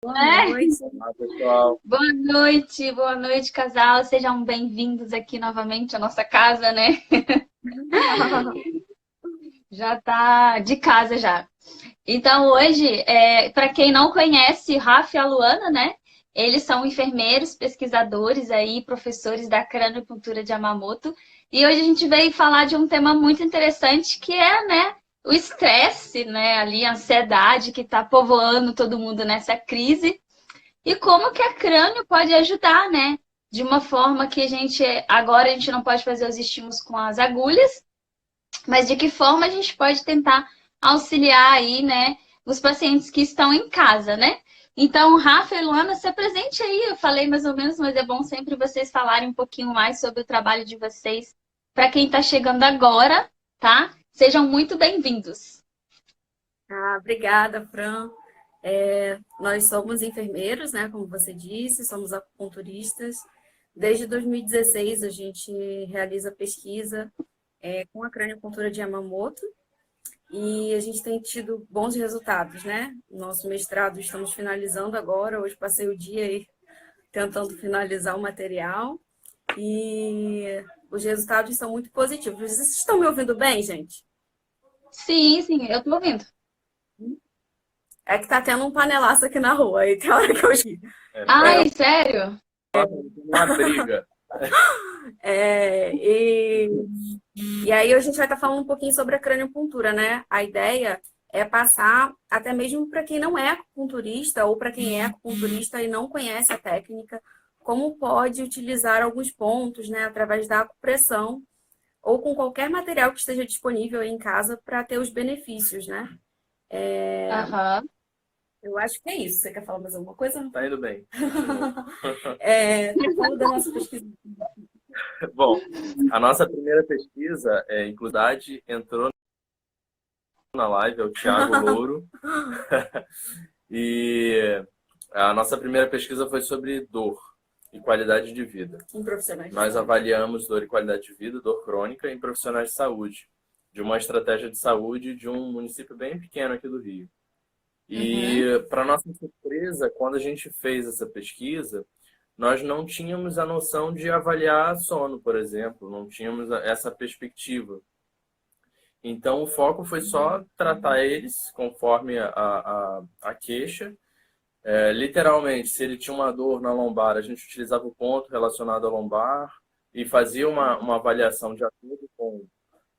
Boa É. noite. Olá, pessoal. Boa noite, casal. Sejam bem-vindos aqui novamente à nossa casa, né? Já tá de casa já. Então, hoje, para quem não conhece, Rafa e a Luana, né? Eles são enfermeiros, pesquisadores aí, professores da cranicultura de Yamamoto. E hoje a gente veio falar de um tema muito interessante que é, né, o estresse, né, ali, a ansiedade que está povoando todo mundo nessa crise. E como que a crânio pode ajudar, né? De uma forma que agora a gente não pode fazer os estímulos com as agulhas, mas de que forma a gente pode tentar auxiliar aí, né, os pacientes que estão em casa, né? Então, Rafa e Luana, se apresente aí. Eu falei mais ou menos, mas é bom sempre vocês falarem um pouquinho mais sobre o trabalho de vocês para quem está chegando agora, tá? Sejam muito bem-vindos. Obrigada, Fran. Nós somos enfermeiros, né? Como você disse, somos acupunturistas. Desde 2016 a gente realiza pesquisa com a craniocultura de Yamamoto e a gente tem tido bons resultados, né? Nosso mestrado estamos finalizando agora. Hoje passei o dia aí tentando finalizar o material e os resultados são muito positivos. Vocês estão me ouvindo bem, gente? Sim, sim, eu tô ouvindo. É que tá tendo um panelaço aqui na rua, aí tem hora que eu vi. Ai, sério? Uma briga. É, e, e aí a gente vai estar falando um pouquinho sobre a craniopuntura, né? A ideia é passar até mesmo para quem não é acupunturista ou para quem é acupunturista e não conhece a técnica, como pode utilizar alguns pontos, né, através da acupressão ou com qualquer material que esteja disponível aí em casa para ter os benefícios, né? Aham. Eu acho que é isso. Você quer falar mais alguma coisa? Tá indo bem. Falando da nossa pesquisa. Bom, a nossa primeira pesquisa, inclusive, entrou na live, é o Thiago Louro. E a nossa primeira pesquisa foi sobre dor e qualidade de vida. Em profissionais. Nós avaliamos dor e qualidade de vida, dor crônica em profissionais de saúde, de uma estratégia de saúde de um município bem pequeno aqui do Rio. E, para nossa surpresa, quando a gente fez essa pesquisa, nós não tínhamos a noção de avaliar sono, por exemplo, não tínhamos essa perspectiva. Então, o foco foi só tratar eles conforme a queixa. Literalmente, se ele tinha uma dor na lombar, a gente utilizava o ponto relacionado à lombar e fazia uma avaliação de acordo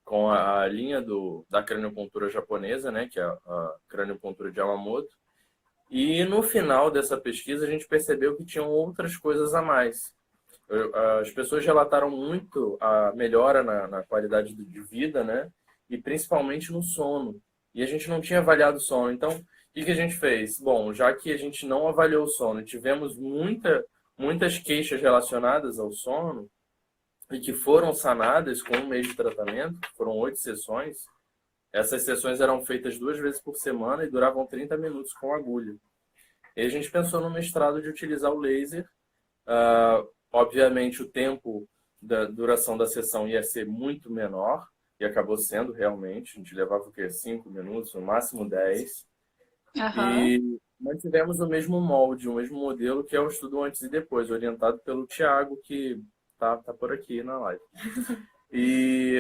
com a linha da craniopuntura japonesa, né, que é a craniopuntura de Yamamoto. E no final dessa pesquisa, a gente percebeu que tinham outras coisas a mais. As pessoas relataram muito a melhora na qualidade de vida, né? E principalmente no sono. E a gente não tinha avaliado o sono. Então, o que a gente fez? Bom, já que a gente não avaliou o sono e tivemos muitas queixas relacionadas ao sono e que foram sanadas com um mês de tratamento, foram 8 sessões. Essas sessões eram feitas 2 vezes por semana e duravam 30 minutos com agulha. E a gente pensou no mestrado de utilizar o laser. Obviamente, o tempo da duração da sessão ia ser muito menor, e acabou sendo realmente. A gente levava o quê? 5 minutos, no máximo 10. Aham. E mantivemos o mesmo molde, o mesmo modelo, que é o estudo antes e depois, orientado pelo Thiago, que tá por aqui na live. E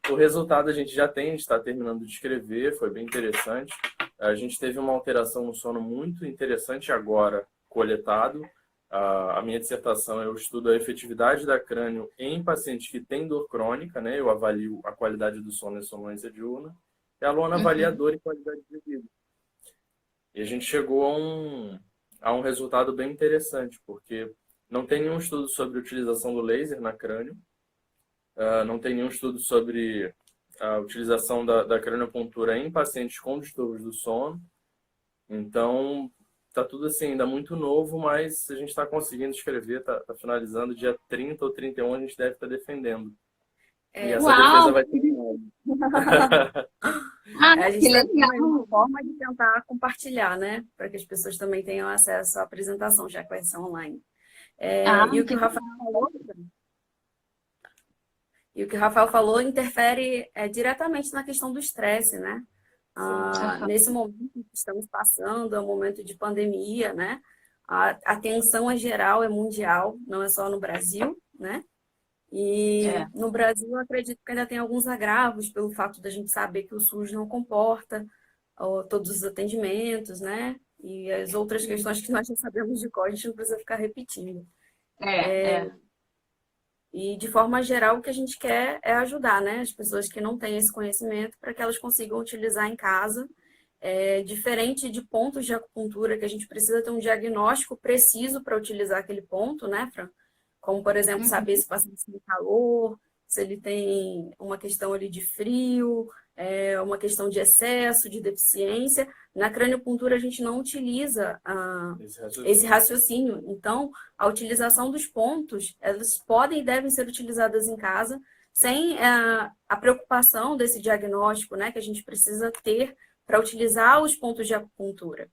o resultado a gente já tem, a gente está terminando de escrever, foi bem interessante. A gente teve uma alteração no sono muito interessante agora, coletado. A minha dissertação eu estudo a efetividade da crânio em pacientes que têm dor crônica, né? Eu avalio a qualidade do sono e sonolência diurna. E a Luana avalia a dor e qualidade de vida. E a gente chegou a um resultado bem interessante, porque não tem nenhum estudo sobre a utilização do laser na crânio. Não tem nenhum estudo sobre a utilização da craniopuntura em pacientes com distúrbios do sono. Então, tá tudo assim, ainda muito novo, mas a gente está conseguindo escrever, tá finalizando. Dia 30 ou 31 a gente deve estar defendendo. E essa defesa Uau! vai ter nome. A gente Que está tendo aí legal! uma forma de tentar compartilhar, né? Para que as pessoas também tenham acesso à apresentação, já que vai ser online. E o que Que o Rafael falou, interfere diretamente na questão do estresse, né? Aham. Nesse momento que estamos passando, é um momento de pandemia, né? A atenção é geral, é mundial, não é só no Brasil, né? E no Brasil, eu acredito que ainda tem alguns agravos pelo fato da gente saber que o SUS não comporta todos os atendimentos, né? E as outras questões que nós já sabemos de cor, a gente não precisa ficar repetindo. E, de forma geral, o que a gente quer é ajudar, né, as pessoas que não têm esse conhecimento para que elas consigam utilizar em casa, diferente de pontos de acupuntura, que a gente precisa ter um diagnóstico preciso para utilizar aquele ponto, né, Fran? Como, por exemplo, saber se o paciente tem calor, se ele tem uma questão ali de frio, uma questão de excesso, de deficiência. Na craniopuntura, a gente não utiliza esse raciocínio. Então, a utilização dos pontos, elas podem e devem ser utilizadas em casa, sem a preocupação desse diagnóstico, né, que a gente precisa ter para utilizar os pontos de acupuntura.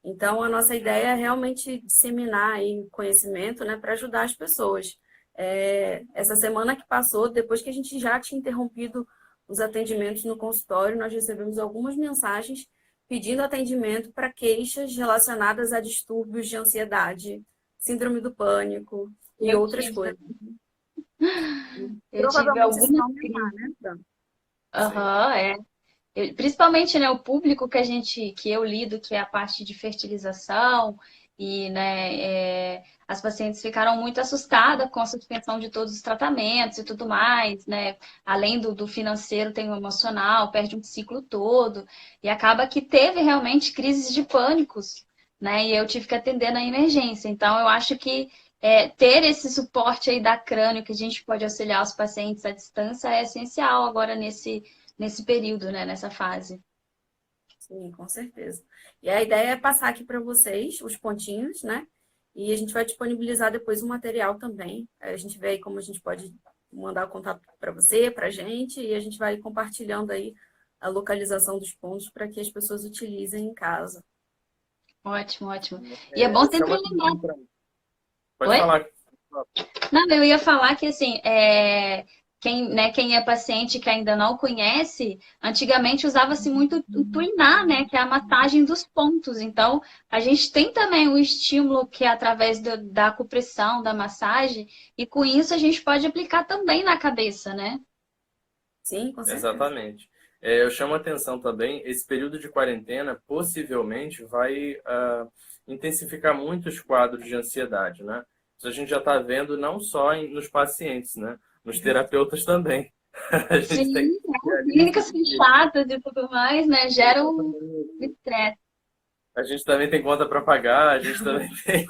Então, a nossa ideia é realmente disseminar aí conhecimento, né, para ajudar as pessoas. Essa semana que passou, depois que a gente já tinha interrompido os atendimentos no consultório, nós recebemos algumas mensagens pedindo atendimento para queixas relacionadas a distúrbios de ansiedade, síndrome do pânico e outras coisas. Eu tive algumas aumentar, né, Fran? Principalmente, né, o público que eu lido, que é a parte de fertilização, e, né, as pacientes ficaram muito assustadas com a suspensão de todos os tratamentos e tudo mais, né? Além do financeiro, tem o emocional, perde um ciclo todo, e acaba que teve realmente crises de pânicos, né? E eu tive que atender na emergência. Então, eu acho que ter esse suporte aí da crânio, que a gente pode auxiliar os pacientes à distância, é essencial agora nesse período, né? Nessa fase. Sim, com certeza. E a ideia é passar aqui para vocês os pontinhos, né? E a gente vai disponibilizar depois o material também. A gente vê aí como a gente pode mandar o contato para você, para a gente, e a gente vai compartilhando aí a localização dos pontos para que as pessoas utilizem em casa. Ótimo, ótimo. E é bom sempre lembrar. Pode falar. Não, eu ia falar que, assim, quem é paciente que ainda não conhece, antigamente usava-se muito o tuinar, né? Que é a massagem dos pontos. Então, a gente tem também o estímulo que é através da acupressão, da massagem, e com isso a gente pode aplicar também na cabeça, né? Sim, com certeza. Exatamente. Eu chamo a atenção também, esse período de quarentena possivelmente vai intensificar muito os quadros de ansiedade, né? Isso a gente já está vendo não só nos pacientes, né? Nos terapeutas também. A gente tem clínicas fechadas e tudo mais, né? Gera um estresse. A gente também tem conta para pagar, a gente também tem.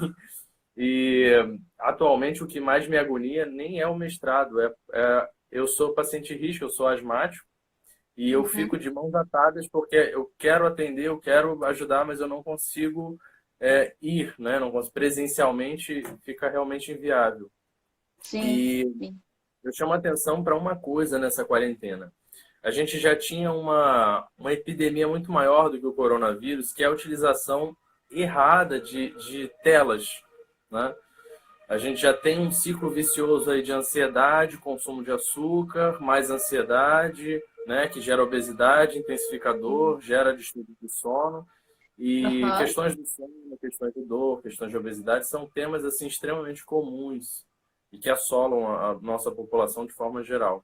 E atualmente o que mais me agonia nem é o mestrado, eu sou paciente de risco, eu sou asmático, e eu fico de mãos atadas porque eu quero atender, eu quero ajudar, mas eu não consigo ir, né? Não consigo, presencialmente fica realmente inviável. Sim. E eu chamo a atenção para uma coisa nessa quarentena. A gente já tinha uma epidemia muito maior do que o coronavírus, que é a utilização errada de telas, né? A gente já tem um ciclo vicioso aí de ansiedade, consumo de açúcar, mais ansiedade, né, que gera obesidade, intensificador, gera distúrbio do sono. E questões do sono, questões de dor, questões de obesidade são temas assim extremamente comuns e que assolam a nossa população de forma geral.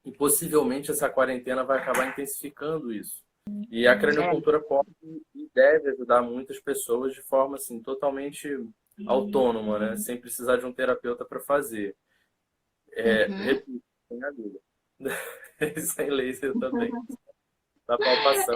E possivelmente essa quarentena vai acabar intensificando isso. E a craniocultura pode e deve ajudar muitas pessoas de forma assim totalmente autônoma, né? Sem precisar de um terapeuta para fazer. Repito, sem agulha. Sem laser também. Da palpação.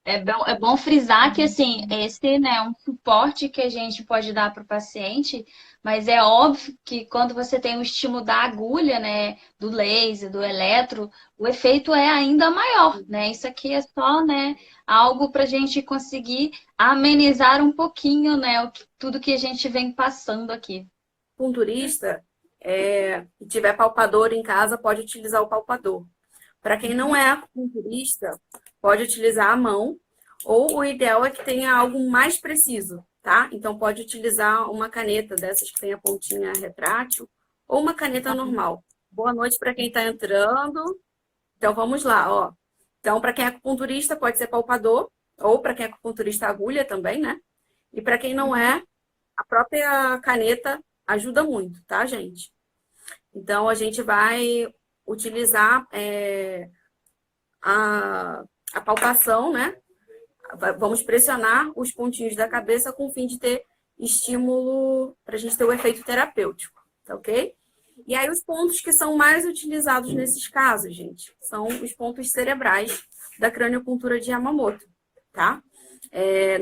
É bom frisar que, assim, esse, né, é um suporte que a gente pode dar para o paciente, mas é óbvio que quando você tem o estímulo da agulha, né, do laser, do eletro, o efeito é ainda maior, né? Isso aqui é só, né, algo para a gente conseguir amenizar um pouquinho, né, tudo que a gente vem passando aqui. Acupunturista, e tiver palpador em casa, pode utilizar o palpador. Para quem não é acupunturista, pode utilizar a mão, ou o ideal é que tenha algo mais preciso, tá? Então, pode utilizar uma caneta dessas que tem a pontinha retrátil, ou uma caneta normal. Boa noite para quem está entrando. Então, vamos lá, ó. Então, para quem é acupunturista, pode ser palpador, ou para quem é acupunturista, agulha também, né? E para quem não é, a própria caneta ajuda muito, tá, gente? Então, a gente vai utilizar a palpação, né? Vamos pressionar os pontinhos da cabeça com o fim de ter estímulo para a gente ter o efeito terapêutico, tá ok? E aí, os pontos que são mais utilizados nesses casos, gente, são os pontos cerebrais da craniopuntura de Yamamoto, tá?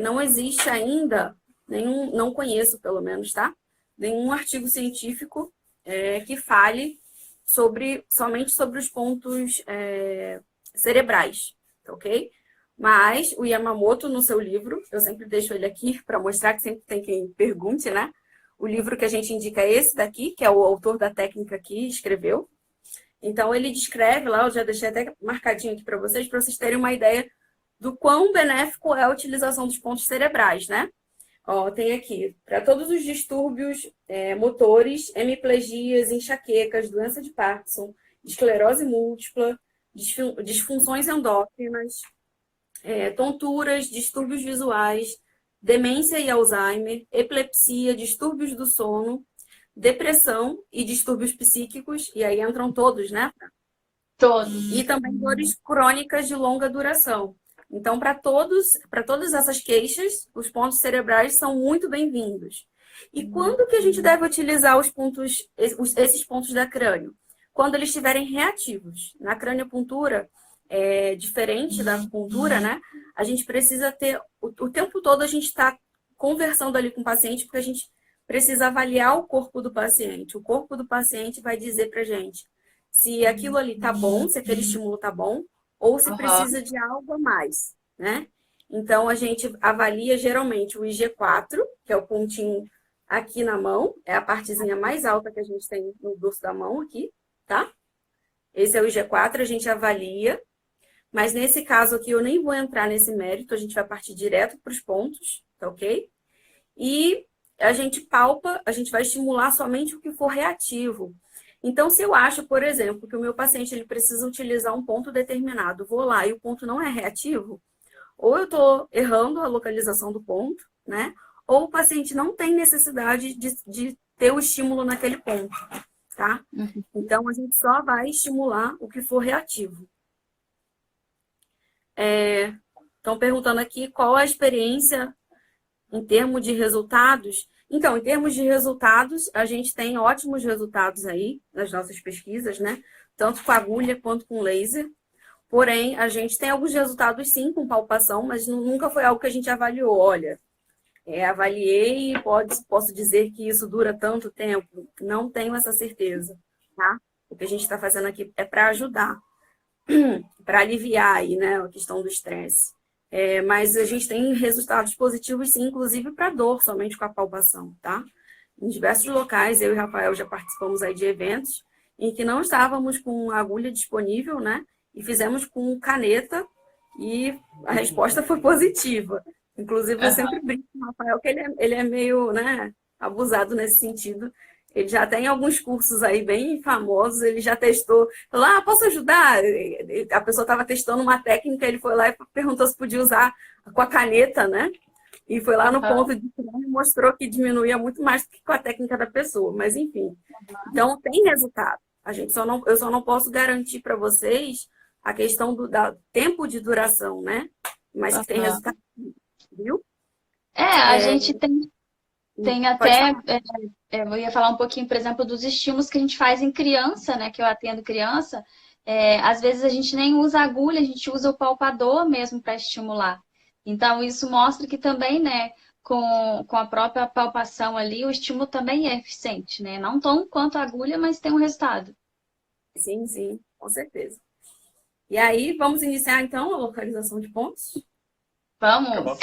Não existe ainda nenhum, não conheço pelo menos, tá? Nenhum artigo científico que fale somente sobre os pontos cerebrais, tá ok? Mas o Yamamoto, no seu livro, eu sempre deixo ele aqui para mostrar que sempre tem quem pergunte, né? O livro que a gente indica é esse daqui, que é o autor da técnica que escreveu. Então, ele descreve lá, eu já deixei até marcadinho aqui para vocês terem uma ideia do quão benéfico é a utilização dos pontos cerebrais, né? Ó, tem aqui, para todos os distúrbios motores, hemiplegias, enxaquecas, doença de Parkinson, esclerose múltipla, disfunções endócrinas, tonturas, distúrbios visuais, demência e Alzheimer, epilepsia, distúrbios do sono, depressão e distúrbios psíquicos, e aí entram todos, né? Todos. E também dores crônicas de longa duração. Então, para todas essas queixas, os pontos cerebrais são muito bem-vindos. E quando que a gente deve utilizar esses pontos da crânio? Quando eles estiverem reativos. Na craniopuntura, diferente da acupuntura, né? A gente precisa ter, o tempo todo a gente está conversando ali com o paciente, porque a gente precisa avaliar o corpo do paciente. O corpo do paciente vai dizer pra gente se aquilo ali tá bom, se aquele estímulo tá bom, ou se precisa de algo a mais, né? Então, a gente avalia geralmente o IG4, que é o pontinho aqui na mão, é a partezinha mais alta que a gente tem no dorso da mão aqui, tá? Esse é o IG4, a gente avalia, mas nesse caso aqui eu nem vou entrar nesse mérito, a gente vai partir direto para os pontos, tá ok? E a gente palpa, a gente vai estimular somente o que for reativo. Então, se eu acho, por exemplo, que o meu paciente ele precisa utilizar um ponto determinado, vou lá e o ponto não é reativo, ou eu estou errando a localização do ponto, né? Ou o paciente não tem necessidade de ter o estímulo naquele ponto, tá? Então, a gente só vai estimular o que for reativo. Estão perguntando aqui qual a experiência em termos de resultados. Então, em termos de resultados, a gente tem ótimos resultados aí nas nossas pesquisas, né? Tanto com agulha quanto com laser. Porém, a gente tem alguns resultados sim com palpação, mas nunca foi algo que a gente avaliou. Olha, avaliei e posso dizer que isso dura tanto tempo. Não tenho essa certeza, tá? O que a gente está fazendo aqui é para ajudar, para aliviar aí, né, a questão do estresse. Mas a gente tem resultados positivos, sim, inclusive para dor, somente com a palpação, tá? Em diversos locais, eu e o Rafael já participamos aí de eventos em que não estávamos com agulha disponível, né? E fizemos com caneta e a resposta foi positiva. Inclusive, eu sempre brinco com o Rafael que ele é meio, né, abusado nesse sentido. Ele já tem alguns cursos aí bem famosos, ele já testou, falou, posso ajudar? A pessoa estava testando uma técnica, ele foi lá e perguntou se podia usar com a caneta, né? E foi lá no ponto de e mostrou que diminuía muito mais do que com a técnica da pessoa, mas enfim. Então, tem resultado. Eu só não posso garantir para vocês a questão do tempo de duração, né? Mas que tem resultado, viu? A gente tem até... eu ia falar um pouquinho, por exemplo, dos estímulos que a gente faz em criança, né? Que eu atendo criança. Às vezes a gente nem usa agulha, a gente usa o palpador mesmo para estimular. Então, isso mostra que também, né? Com a própria palpação ali, o estímulo também é eficiente, né? Não tão quanto a agulha, mas tem um resultado. Sim, sim, com certeza. E aí, vamos iniciar, então, a localização de pontos? Vamos!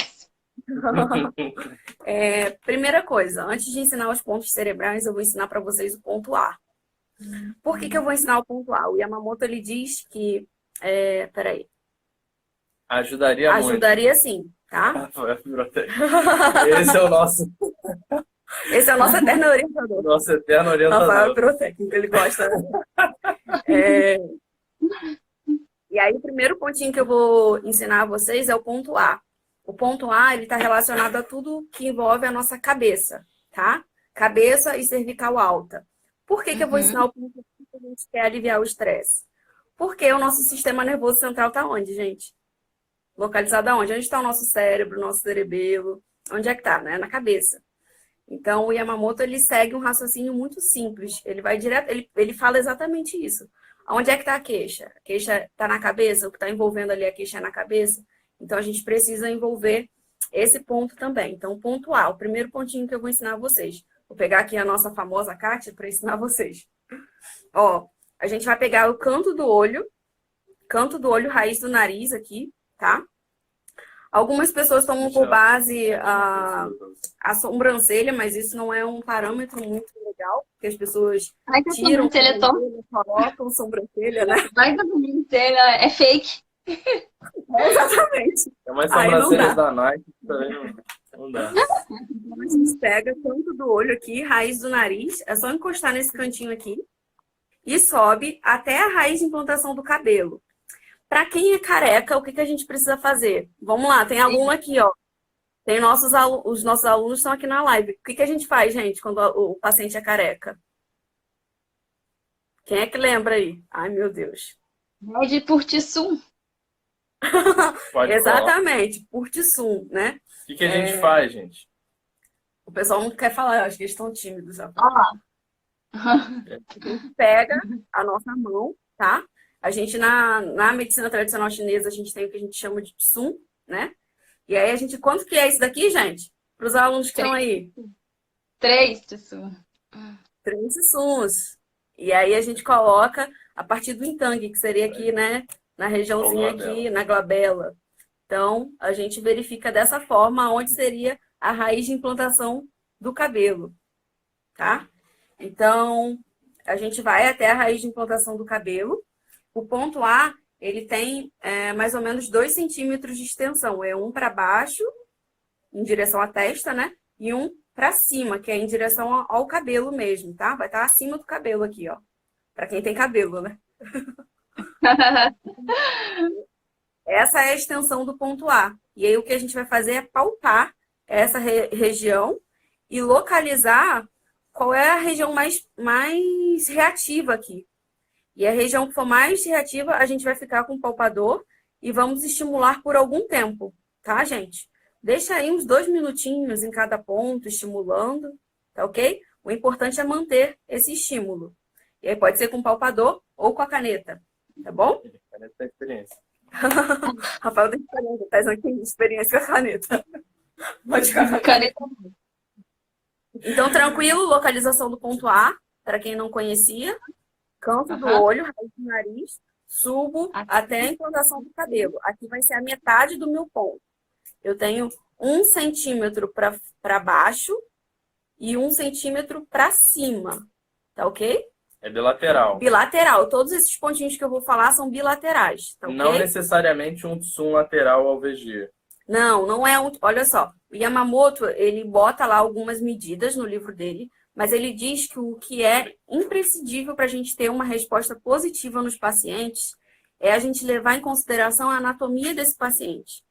Primeira coisa, antes de ensinar os pontos cerebrais, eu vou ensinar para vocês o ponto A. Por que eu vou ensinar o ponto A? O Yamamoto, ele diz que... peraí. Ajudaria muito. Ajudaria sim, tá? Esse é o nosso... Esse é o nosso eterno orientador. Nosso eterno orientador. Rafael é pirotécnico, ele gosta. E aí, o primeiro pontinho que eu vou ensinar a vocês é o ponto A. O ponto A, ele está relacionado a tudo que envolve a nossa cabeça, tá? Cabeça e cervical alta. Por que eu vou ensinar o ponto A se a gente quer aliviar o estresse? Porque o nosso sistema nervoso central está onde, gente? Localizado aonde? Onde está o nosso cérebro, nosso cerebelo? Onde é que está, né? Na cabeça. Então, o Yamamoto, ele segue um raciocínio muito simples. Ele vai direto, ele fala exatamente isso. Onde é que está a queixa? A queixa está na cabeça? O que está envolvendo ali a queixa é na cabeça? Então, a gente precisa envolver esse ponto também. Então, o ponto A, o primeiro pontinho que eu vou ensinar vocês. Vou pegar aqui a nossa famosa Kátia para ensinar vocês. Ó, a gente vai pegar o canto do olho, raiz do nariz aqui, tá? Algumas pessoas tomam por base a sobrancelha, mas isso não é um parâmetro muito legal, porque as pessoas Vai que a tiram sobrancelha colocam sobrancelha, né? Vai que a sobrancelha é fake. Exatamente. É umas Aí não sobrancelhas dá. da Nike que também não dá. Então, a gente pega canto do olho aqui, raiz do nariz, é só encostar nesse cantinho aqui e sobe até a raiz de implantação do cabelo. Para quem é careca, o que a gente precisa fazer? Vamos lá, tem aluno aqui, ó. Tem os nossos alunos estão aqui na live. O que a gente faz, gente, quando o paciente é careca? Quem é que lembra aí? Ai, meu Deus. Mede por Tissum. Exatamente, por Tissum, né? O que a gente faz, gente? O pessoal não quer falar, eu acho que eles estão tímidos. Ó. Ó lá. A gente pega a nossa mão, tá? A gente, na medicina tradicional chinesa, a gente tem o que a gente chama de Tissum, né? E aí, quanto que é isso daqui, gente? Para os alunos que estão aí. 3 Tissum. 3 Tissuns. E aí, a gente coloca a partir do Intang, que seria aqui, né? Na regiãozinha aqui, na glabela. Então, a gente verifica dessa forma onde seria a raiz de implantação do cabelo, tá? Então, a gente vai até a raiz de implantação do cabelo. O ponto A, ele tem mais ou menos 2 centímetros de extensão. É um para baixo, em direção à testa, né? E um para cima, que é em direção ao cabelo mesmo, tá? Vai estar acima do cabelo aqui, ó. Para quem tem cabelo, né? Essa é a extensão do ponto A. E aí o que a gente vai fazer é palpar essa região e localizar qual é a região mais reativa aqui. E a região que for mais reativa, a gente vai ficar com o palpador e vamos estimular por algum tempo, tá, gente? Deixa aí uns 2 minutinhos em cada ponto, estimulando, tá ok? O importante é manter esse estímulo. E aí pode ser com o palpador ou com a caneta, tá bom? Caneta tem experiência. Rafael tem experiência, tá aqui experiência com a caneta. Pode ficar com a Caneta. Então, tranquilo, localização do ponto A, para quem não conhecia. Canto do olho, raiz do nariz, subo até a implantação do cabelo. Aqui vai ser a metade do meu ponto. Eu tenho 1 centímetro para baixo e 1 centímetro para cima, tá ok? É bilateral. Bilateral. Todos esses pontinhos que eu vou falar são bilaterais, tá ok? Não necessariamente um Tissum lateral ao VG. Não é um... Olha só, o Yamamoto, ele bota lá algumas medidas no livro dele, mas ele diz que o que é imprescindível para a gente ter uma resposta positiva nos pacientes é a gente levar em consideração a anatomia desse paciente.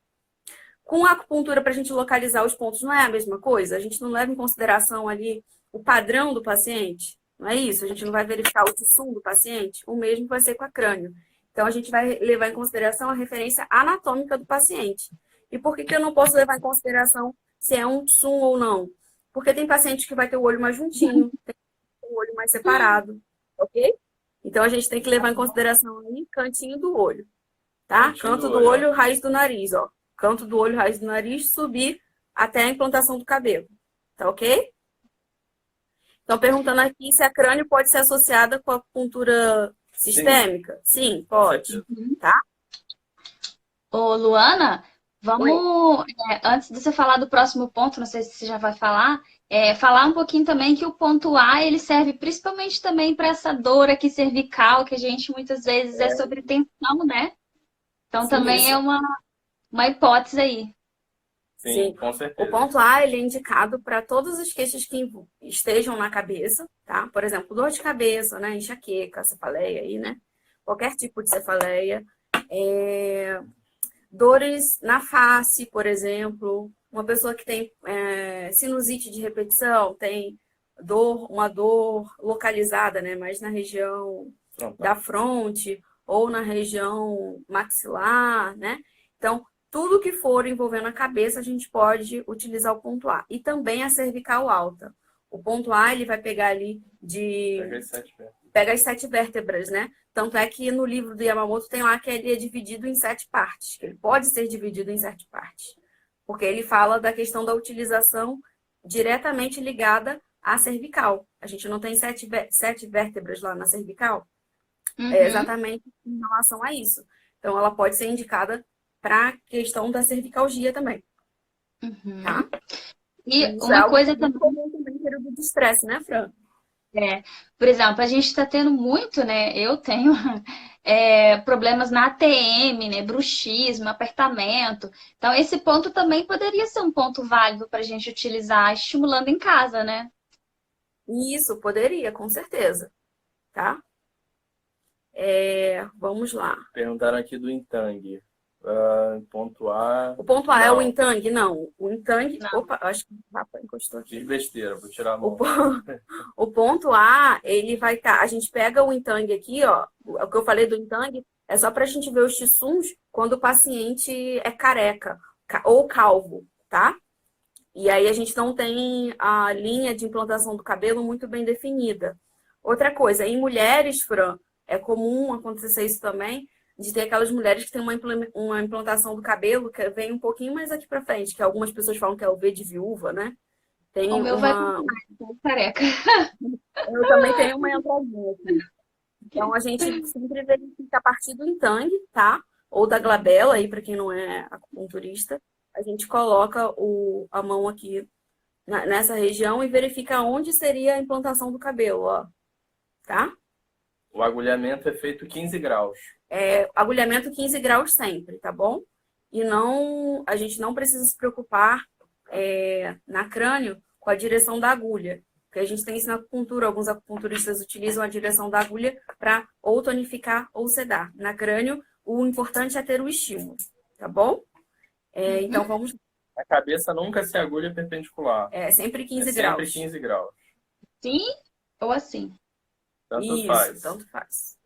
Com a acupuntura, para a gente localizar os pontos, não é a mesma coisa? A gente não leva em consideração ali o padrão do paciente? Não é isso? A gente não vai verificar o Tissum do paciente? O mesmo vai ser com a crânio. Então, a gente vai levar em consideração a referência anatômica do paciente. E por que eu não posso levar em consideração se é um Tissum ou não? Porque tem paciente que vai ter o olho mais juntinho, tem o olho mais separado, ok? Então, a gente tem que levar em consideração aí cantinho do olho, tá? Canto do olho, raiz do nariz, ó. Canto do olho, raiz do nariz, subir até a implantação do cabelo, tá ok? Estão perguntando aqui se a crânio pode ser associada com a acupuntura sistêmica. Sim, pode, tá? Ô, Luana, vamos, antes de você falar do próximo ponto, não sei se você já vai falar, falar um pouquinho também que o ponto A, ele serve principalmente também para essa dor aqui cervical, que a gente muitas vezes é sobre tensão, né? Então sim, também é uma hipótese aí. Sim, com certeza. O ponto A, ele é indicado para todas as queixas que estejam na cabeça, tá? Por exemplo, dor de cabeça, né? Enxaqueca, cefaleia aí, né? Qualquer tipo de cefaleia. dores na face, por exemplo. Uma pessoa que tem sinusite de repetição, tem uma dor localizada, né? Mais na região da fronte ou na região maxilar, né? Então, tudo que for envolvendo a cabeça, a gente pode utilizar o ponto A. E também a cervical alta. O ponto A, ele vai pegar ali Pega as 7 vértebras, né? Tanto é que no livro do Yamamoto tem lá que ele é dividido em 7 partes, que ele pode ser dividido em 7 partes. Porque ele fala da questão da utilização diretamente ligada à cervical. A gente não tem 7 vértebras lá na cervical? É exatamente em relação a isso. Então, ela pode ser indicada para a questão da cervicalgia também. Tá? E isso uma coisa também em período de estresse, né, Fran? Por exemplo, a gente está tendo muito, né? Eu tenho problemas na ATM, né? Bruxismo, apertamento. Então, esse ponto também poderia ser um ponto válido para a gente utilizar estimulando em casa, né? Isso, poderia, com certeza. Tá? Vamos lá. Perguntaram aqui do Intang. Ponto A. O ponto A não. é o Intang? Não. O Intang. Não. Opa, acho que o Rafa encostou aqui. Fiz besteira, vou tirar a mão. O ponto A, ele vai estar. A gente pega o Intang aqui, ó. O que eu falei do Intang é só para a gente ver os tissuns quando o paciente é careca ou calvo, tá? E aí a gente não tem a linha de implantação do cabelo muito bem definida. Outra coisa, em mulheres, Fran, é comum acontecer isso também, de ter aquelas mulheres que têm uma implantação do cabelo que vem um pouquinho mais aqui pra frente, que algumas pessoas falam que é o V de viúva, né? Tem O meu vai com careca. Eu também tenho uma entradinha aqui. Então, a gente sempre verifica a partir do Intang, tá? Ou da glabela, aí para quem não é acupunturista. A gente coloca a mão aqui nessa região e verifica onde seria a implantação do cabelo, ó. Tá? O agulhamento é feito 15 graus. Agulhamento 15 graus sempre, tá bom? E a gente não precisa se preocupar na crânio com a direção da agulha. Porque a gente tem isso na acupuntura, alguns acupunturistas utilizam a direção da agulha para ou tonificar ou sedar. Na crânio, o importante é ter o estímulo, tá bom? Então vamos. A cabeça nunca se agulha perpendicular. Sempre 15 graus. Sempre 15 graus. Sim ou assim? Tanto faz. Tanto faz.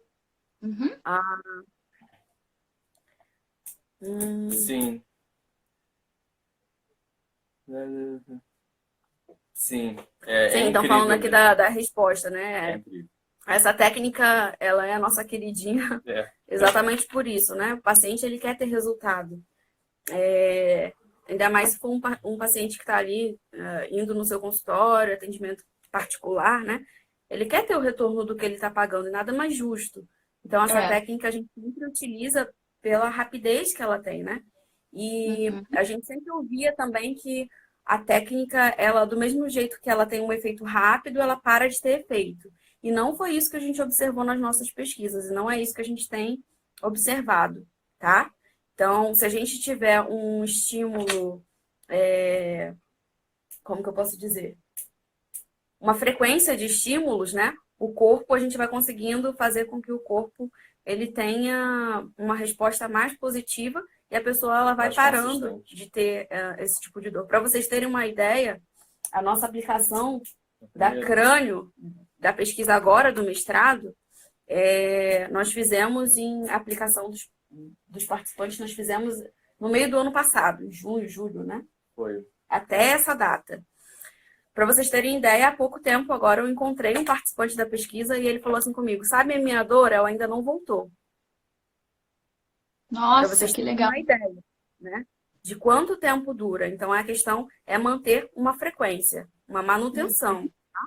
Sim. Sim. Sim, então falando aqui da resposta, né? É incrível. Essa técnica, ela é a nossa queridinha, exatamente por isso, né? O paciente, ele quer ter resultado. Ainda mais se for um paciente que está ali indo no seu consultório, atendimento particular, né? Ele quer ter o retorno do que ele está pagando, e nada mais justo. Então, essa técnica a gente sempre utiliza pela rapidez que ela tem, né? E a gente sempre ouvia também que a técnica, ela, do mesmo jeito que ela tem um efeito rápido, ela para de ter efeito. E não foi isso que a gente observou nas nossas pesquisas, e não é isso que a gente tem observado, tá? Então, se a gente tiver um estímulo, como que eu posso dizer? Uma frequência de estímulos, né? O corpo, a gente vai conseguindo fazer com que o corpo ele tenha uma resposta mais positiva e a pessoa ela vai parando de ter esse tipo de dor. Para vocês terem uma ideia, a nossa aplicação da crânio, da pesquisa agora, do mestrado, nós fizemos em aplicação dos participantes, nós fizemos no meio do ano passado, em junho, julho, né? Foi. Até essa data. Para vocês terem ideia, há pouco tempo agora eu encontrei um participante da pesquisa e ele falou assim comigo, sabe, a minha dor, ela ainda não voltou. Nossa, pra vocês que terem legal. uma ideia, né? De quanto tempo dura. Então, a questão é manter uma frequência, uma manutenção. Tá?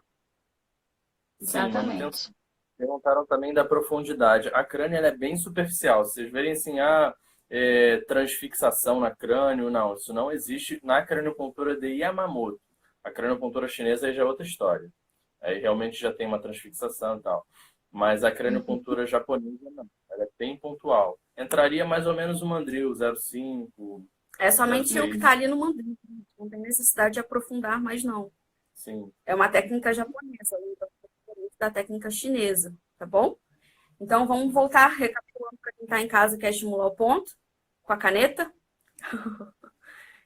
Exatamente. Perguntaram também da profundidade. A crânio ela é bem superficial. Vocês verem assim, transfixação na crânio, não. Isso não existe na craniopuntura de Yamamoto. A craniopuntura chinesa aí já é outra história. Aí realmente já tem uma transfixação e tal. Mas a craniopuntura japonesa não. Ela é bem pontual. Entraria mais ou menos o mandril, 0,5. É somente o que está ali no mandril. Não tem necessidade de aprofundar mais, não. Sim. É uma técnica japonesa, da técnica chinesa, tá bom? Então, vamos voltar recapitulando para quem está em casa e quer estimular o ponto. com a caneta.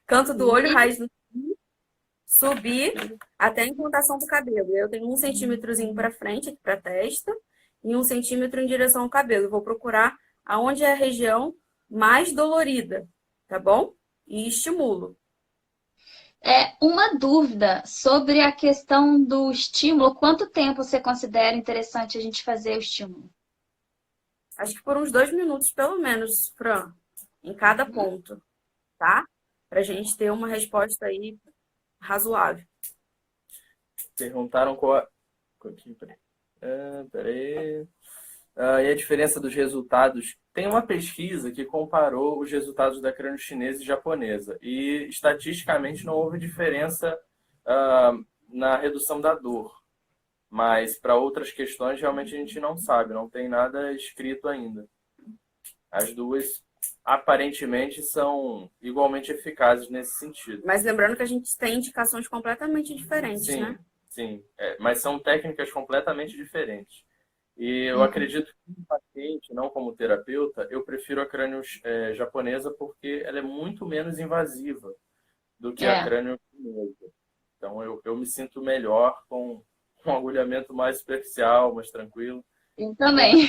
Canto do olho, raiz do nariz, subir até a implantação do cabelo. Eu tenho 1 centímetrozinho para frente, aqui para a testa, e 1 centímetro em direção ao cabelo. Eu vou procurar aonde é a região mais dolorida, tá bom? E estimulo. Uma dúvida sobre a questão do estímulo. Quanto tempo você considera interessante a gente fazer o estímulo? Acho que por uns 2 minutos, pelo menos, Fran, em cada ponto, tá? Pra gente ter uma resposta aí razoável. Perguntaram qual. Aqui, peraí. E a diferença dos resultados. Tem uma pesquisa que comparou os resultados da crânio chinesa e japonesa. E, estatisticamente, não houve diferença na redução da dor. Mas, para outras questões, realmente a gente não sabe. Não tem nada escrito ainda. As duas, aparentemente, são igualmente eficazes nesse sentido. Mas lembrando que a gente tem indicações completamente diferentes, Sim, né? sim. Mas são técnicas completamente diferentes. E eu acredito que como paciente, não como terapeuta, eu prefiro a crânio japonesa porque ela é muito menos invasiva do que a crânio chinesa. Então eu me sinto melhor com um agulhamento mais superficial, mais tranquilo. Eu também.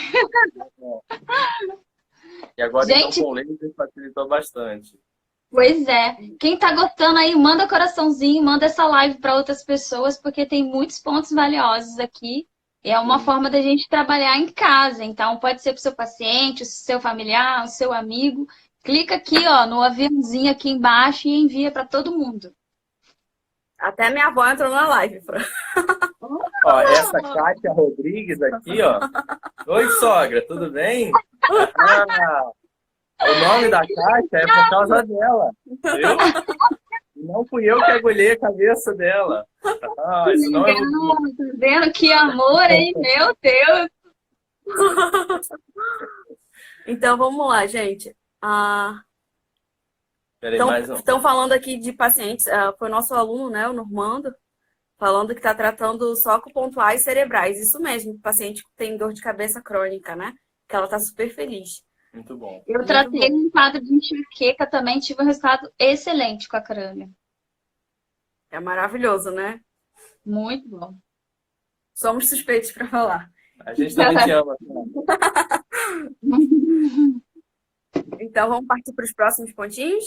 E agora Gente, então com laser facilitou bastante. pois é. Quem tá gostando aí, manda coraçãozinho, manda essa live para outras pessoas, porque tem muitos pontos valiosos aqui. É uma forma da gente trabalhar em casa. Então, pode ser para o seu paciente, o seu familiar, o seu amigo. Clica aqui, ó, no aviãozinho aqui embaixo e envia para todo mundo. Até minha avó entrou na live, Fran. Ó, essa Kátia Rodrigues aqui, ó. Oi, sogra, tudo bem? O nome da Kátia é por causa dela, viu? Não fui eu que agulhei a cabeça dela. Isso não é muito... Tá vendo que amor, hein? Meu Deus! Então, vamos lá, gente. Peraí, mais um. Estão falando aqui de pacientes. Foi nosso aluno, né, o Normando, falando que está tratando só com pontuais cerebrais. Isso mesmo, o paciente tem dor de cabeça crônica, né? Que ela está super feliz. Muito bom. Eu tratei um quadro de enxaqueca também, tive um resultado excelente com a crânio. É maravilhoso, né? Muito bom. Somos suspeitos para falar. A gente também te ama. Então, vamos partir para os próximos pontinhos?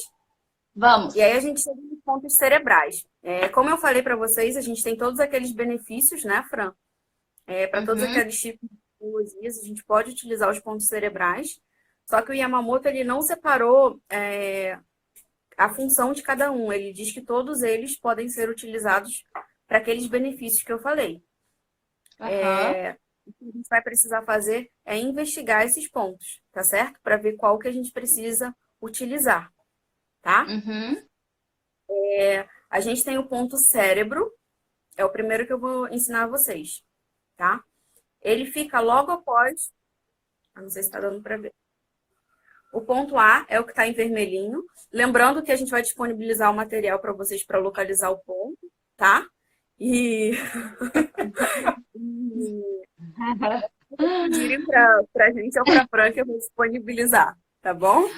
Vamos. E aí a gente chega nos pontos cerebrais. Como eu falei para vocês, a gente tem todos aqueles benefícios, né, Fran? Para todos aqueles tipos de patologias, a gente pode utilizar os pontos cerebrais. Só que o Yamamoto, ele não separou a função de cada um. Ele diz que todos eles podem ser utilizados para aqueles benefícios que eu falei. O que a gente vai precisar fazer é investigar esses pontos, tá certo? Para ver qual que a gente precisa utilizar, tá? A gente tem o ponto cérebro, é o primeiro que eu vou ensinar a vocês, tá? Ele fica logo após... não sei se está dando para ver. O ponto A é o que está em vermelhinho. Lembrando que a gente vai disponibilizar o material para vocês para localizar o ponto, tá? E pedirem para a gente ou para a Fran que eu vou disponibilizar, tá bom?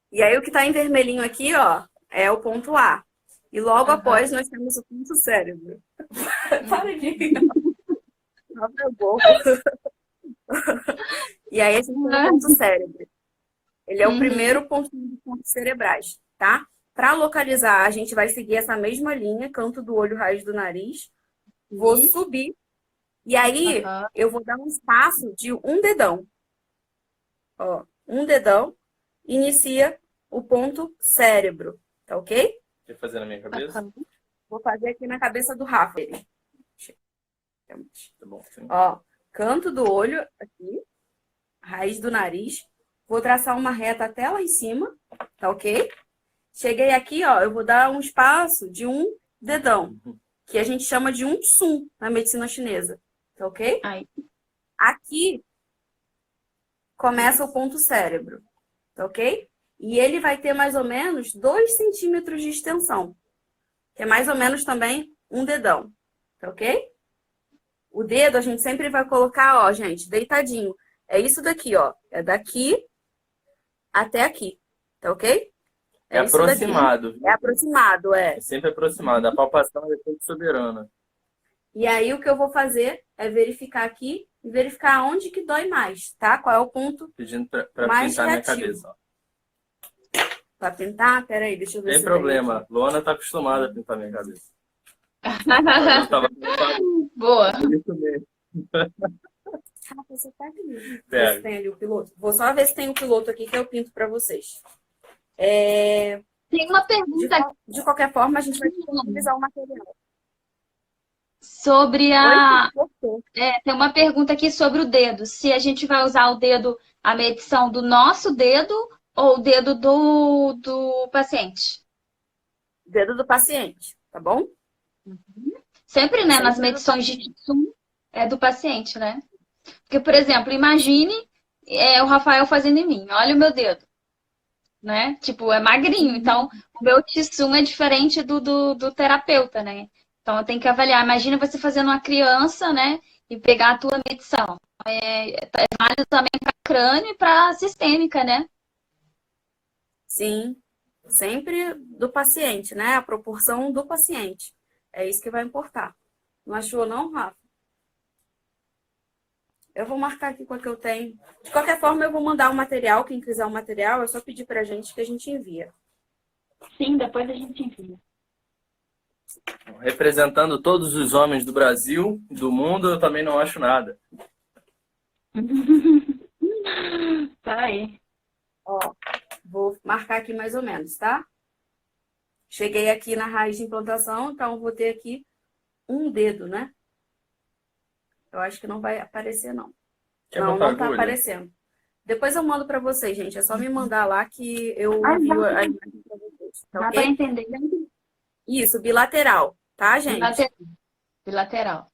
E aí o que está em vermelhinho aqui, ó, é o ponto A. E logo após nós temos o ponto cérebro. Para de rir. Abre a boca. E aí a gente tem o ponto cérebro. Ele é o primeiro pontinho de pontos cerebrais, tá? Para localizar, a gente vai seguir essa mesma linha, canto do olho, raiz do nariz. Vou subir. E aí, eu vou dar um espaço de um dedão. Ó, um dedão. Inicia o ponto cérebro. Tá ok? Quer fazer na minha cabeça? Vou fazer aqui na cabeça do Rafa. Tá bom, sim. Ó, canto do olho aqui. Raiz do nariz. Vou traçar uma reta até lá em cima, tá ok? Cheguei aqui, ó, eu vou dar um espaço de um dedão, que a gente chama de um tsum na medicina chinesa, tá ok? Aqui começa o ponto cérebro, tá ok? E ele vai ter mais ou menos 2 centímetros de extensão, que é mais ou menos também um dedão, tá ok? O dedo a gente sempre vai colocar, ó, gente, deitadinho. É isso daqui, ó, é daqui até aqui, tá ok? É isso daqui. aproximado, viu? É aproximado, é. É sempre aproximado. A palpação é efeito soberano. E aí o que eu vou fazer é verificar aqui e verificar onde que dói mais, tá? Qual é o ponto Pedindo pra mais pintar minha reativo. cabeça. Ó. Pra pintar? Peraí, deixa eu ver Tem se problema. tem Luana tá acostumada a pintar minha cabeça. Eu tava Boa. isso mesmo. Ah, você tá aqui. Ver se Pega. tem ali o piloto. Vou só ver se tem o piloto aqui que eu pinto pra vocês. É, Tem uma de, pergunta qual- de qualquer forma, a gente vai utilizar o material. sobre a. Oi, cortou. Tem uma pergunta aqui sobre o dedo. Se a gente vai usar o dedo, a medição do nosso dedo ou o dedo do paciente. Dedo do paciente, tá bom? Sempre, né, nas Sempre do medições de Tsum é do paciente, né? Porque, por exemplo, imagine o Rafael fazendo em mim. Olha o meu dedo, né? Tipo, é magrinho. Então, o meu Tsum é diferente do terapeuta, né? Então, eu tenho que avaliar. Imagina você fazendo uma criança, né? E pegar a tua medição. É válido também para crânio e para sistêmica, né? Sim, sempre do paciente, né? A proporção do paciente. É isso que vai importar. Não achou, não, Rafa? Eu vou marcar aqui com a que eu tenho. De qualquer forma, eu vou mandar o material. Quem quiser o material, é só pedir pra gente que a gente envia. Sim, depois a gente envia. Representando todos os homens do Brasil, do mundo, eu também não acho nada. Tá aí. Ó, vou marcar aqui mais ou menos, tá? Cheguei aqui na raiz de implantação, então eu vou ter aqui um dedo, né? Eu acho que não vai aparecer, não. Quer Não, botar não tá agulha? aparecendo. Depois eu mando pra vocês, gente. É só me mandar lá que eu Ah, envio dá. a imagem pra vocês. Tá Dá para ok? entender. Isso, bilateral, tá, gente? Bilateral. Bilateral.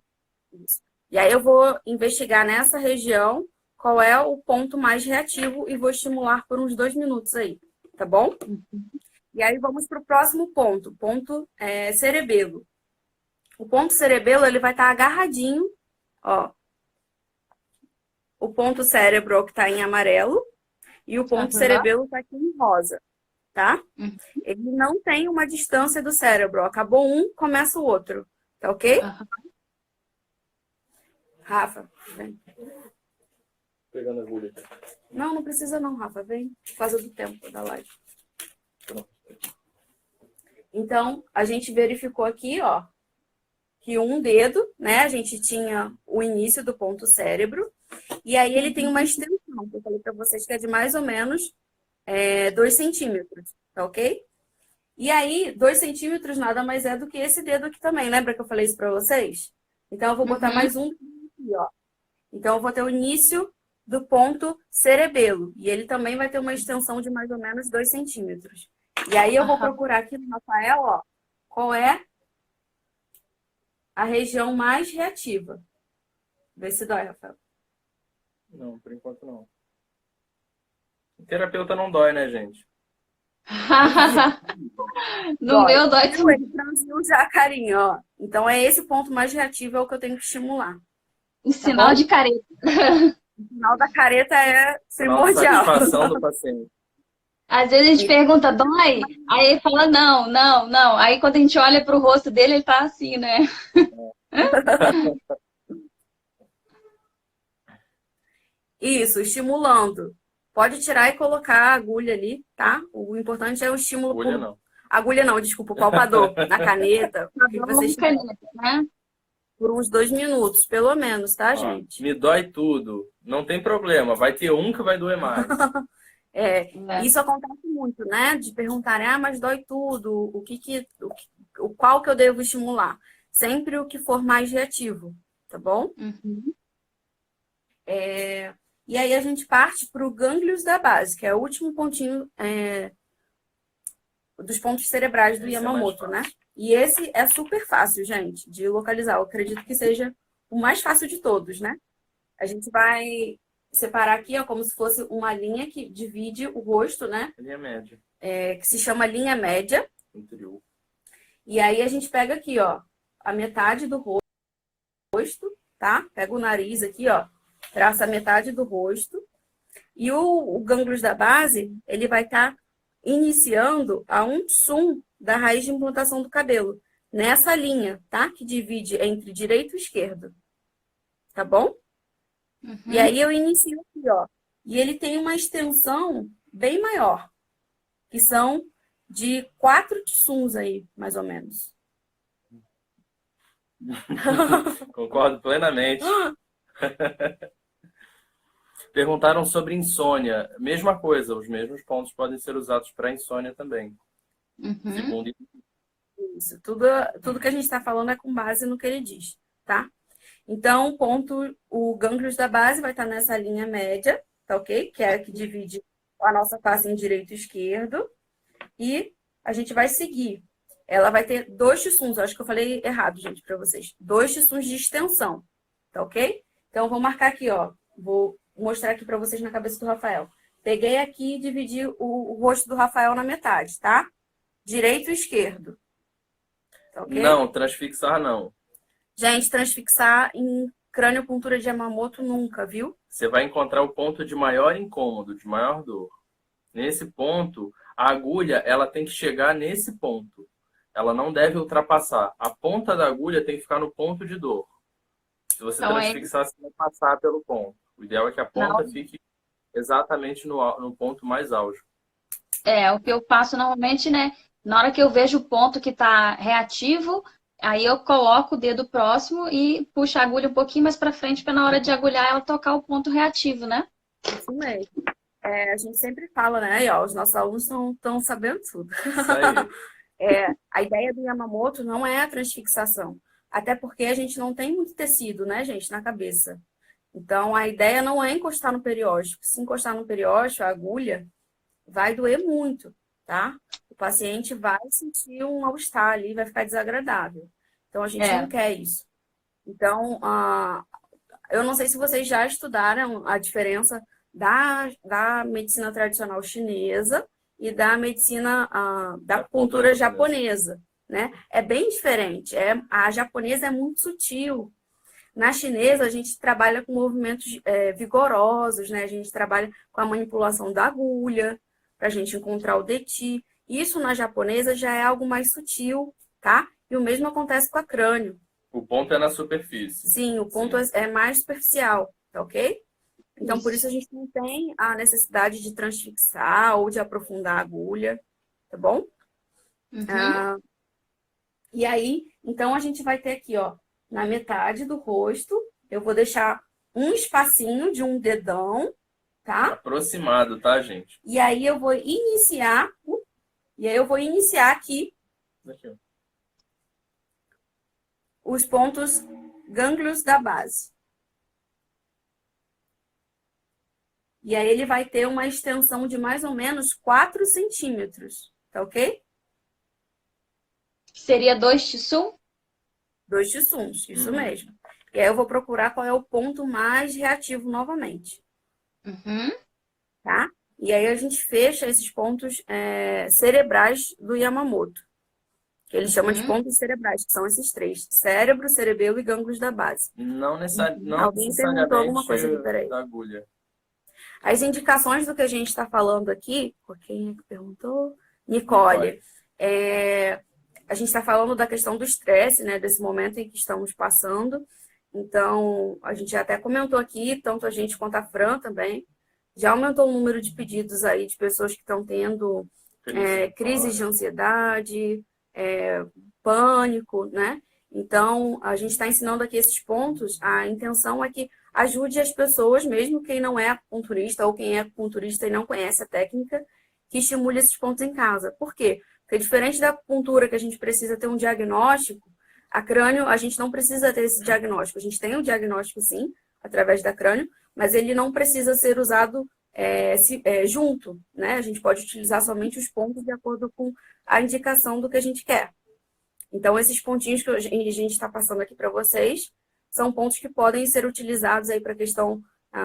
Isso. E aí eu vou investigar nessa região qual é o ponto mais reativo e vou estimular por uns 2 minutos aí, tá bom? E aí vamos para o próximo ponto, ponto cerebelo. O ponto cerebelo, ele vai estar agarradinho, ó. O ponto cérebro que está em amarelo e o ponto cerebelo está aqui em rosa, tá? Ele não tem uma distância do cérebro. Acabou um, começa o outro, tá ok? Rafa, vem. Pegando a agulha. Não, não precisa não, Rafa. Vem, por causa do tempo da live. Então, a gente verificou aqui, ó, que um dedo, né? A gente tinha o início do ponto cérebro. E aí ele tem uma extensão, que eu falei pra vocês que é de mais ou menos 2 centímetros, tá ok? E aí, 2 centímetros nada mais é do que esse dedo aqui também. Lembra que eu falei isso pra vocês? Então, eu vou botar mais um aqui, ó. Então, eu vou ter o início do ponto cerebelo. E ele também vai ter uma extensão de mais ou menos 2 centímetros. E aí, eu vou procurar aqui no Rafael, ó, qual é a região mais reativa. Vê se dói, Rafael. Não, por enquanto não. O terapeuta não dói, né, gente? No meu dói Viu? Ele franziu já a carinha, ó. Então, é esse ponto mais reativo é o que eu tenho que estimular. um sinal de careta. O final da careta é Sinal de primordial. satisfação do paciente. Às vezes a gente pergunta, dói? Aí ele fala, não, não, não. Aí quando a gente olha pro rosto dele, ele tá assim, né? Isso, estimulando. Pode tirar e colocar a agulha ali, tá? O importante é o estímulo Agulha por... não. Agulha não, desculpa, o palpador. Na caneta. O que vocês tiverem. Caneta, né? Por uns 2 minutos, pelo menos, tá, Ó, gente? me dói tudo. Não tem problema. Vai ter um que vai doer mais. Isso acontece muito, né? De perguntarem, mas dói tudo, qual que eu devo estimular? Sempre o que for mais reativo, tá bom? E aí a gente parte para o gânglios da base, que é o último pontinho dos pontos cerebrais do Esse é Yamamoto, mais né? E esse é super fácil, gente, de localizar. Eu acredito que seja o mais fácil de todos, né? A gente vai separar aqui, ó, como se fosse uma linha que divide o rosto, né? Linha média. Que se chama linha média. Interior. E aí a gente pega aqui, ó, a metade do rosto, tá? Pega o nariz aqui, ó, traça a metade do rosto. E o gânglios da base, ele vai estar iniciando a 1 tsum da raiz de implantação do cabelo, nessa linha, tá? Que divide entre direito e esquerdo, tá bom? E aí eu inicio aqui, ó. E ele tem uma extensão bem maior, que são de 4 tsuns aí, mais ou menos. Concordo plenamente. Perguntaram sobre insônia. Mesma coisa, os mesmos pontos podem ser usados para insônia também. Segundo... Isso, tudo que a gente está falando é com base no que ele diz, tá? Então, o gânglios da base vai estar nessa linha média, tá ok? Que é a que divide a nossa face em direito e esquerdo. E a gente vai seguir. Ela vai ter 2 tsuns, acho que eu falei errado, gente, para vocês. 2 tsuns de extensão, tá ok? Então, eu vou marcar aqui, ó. Vou mostrar aqui para vocês na cabeça do Rafael. Peguei aqui e dividi o rosto do Rafael na metade, tá? Direito e esquerdo. Tá ok? Não, transfixar não. Gente, transfixar em craniopuntura de Yamamoto nunca, viu? Você vai encontrar o ponto de maior incômodo, de maior dor. Nesse ponto, a agulha ela tem que chegar nesse ponto. Ela não deve ultrapassar. A ponta da agulha tem que ficar no ponto de dor. Se você Então, transfixar, você vai passar pelo ponto. O ideal é que a ponta fique exatamente no ponto mais álgico. O que eu faço normalmente, né? Na hora que eu vejo o ponto que está reativo, aí eu coloco o dedo próximo e puxo a agulha um pouquinho mais para frente para na hora de agulhar ela tocar o ponto reativo, né? Isso mesmo. A gente sempre fala, né? Aí, ó, os nossos alunos estão sabendo tudo. Isso aí. A ideia do Yamamoto não é a transfixação. Até porque a gente não tem muito tecido, né, gente, na cabeça. Então, a ideia não é encostar no periósteo. Se encostar no periósteo, a agulha vai doer muito, tá? O paciente vai sentir um mal-estar ali, vai ficar desagradável. Então, a gente não quer isso. Então, eu não sei se vocês já estudaram a diferença da medicina tradicional chinesa e da medicina da acupuntura japonesa, né? É bem diferente. A japonesa é muito sutil. Na chinesa, a gente trabalha com movimentos vigorosos, né? A gente trabalha com a manipulação da agulha, para a gente encontrar o deti. Isso na japonesa já é algo mais sutil, tá? E o mesmo acontece com a crânio. O ponto é na superfície. Sim, o ponto é mais superficial, tá ok? Então, por isso a gente não tem a necessidade de transfixar ou de aprofundar a agulha, tá bom? E aí, então, a gente vai ter aqui, ó, na metade do rosto, eu vou deixar um espacinho de um dedão, tá? Aproximado, tá, gente? E aí eu vou iniciar, aqui Aqui, os pontos gânglios da base. E aí ele vai ter uma extensão de mais ou menos 4 centímetros, tá ok? Seria 2 tsum? 2 tsuns, isso mesmo. E aí eu vou procurar qual é o ponto mais reativo novamente. Tá? E aí a gente fecha esses pontos cerebrais do Yamamoto, que ele chama de pontos cerebrais, que são esses 3: cérebro, cerebelo e gânglios da base. Não Alguém perguntou alguma coisa aqui, peraí. Da agulha. As indicações do que a gente está falando aqui, quem é que perguntou? Nicole. A gente está falando da questão do estresse, né? Desse momento em que estamos passando. Então, a gente até comentou aqui, tanto a gente quanto a Fran também, já aumentou o número de pedidos aí de pessoas que estão tendo crises de ansiedade, pânico, né? Então, a gente está ensinando aqui esses pontos. A intenção é que ajude as pessoas, mesmo quem não é acupunturista ou quem é acupunturista e não conhece a técnica, que estimule esses pontos em casa. Por quê? Porque diferente da acupuntura, que a gente precisa ter um diagnóstico, a crânio, a gente não precisa ter esse diagnóstico. A gente tem um diagnóstico, sim, através da crânio, mas ele não precisa ser usado junto, né? A gente pode utilizar somente os pontos de acordo com a indicação do que a gente quer. Então, esses pontinhos que a gente está passando aqui para vocês são pontos que podem ser utilizados aí para a questão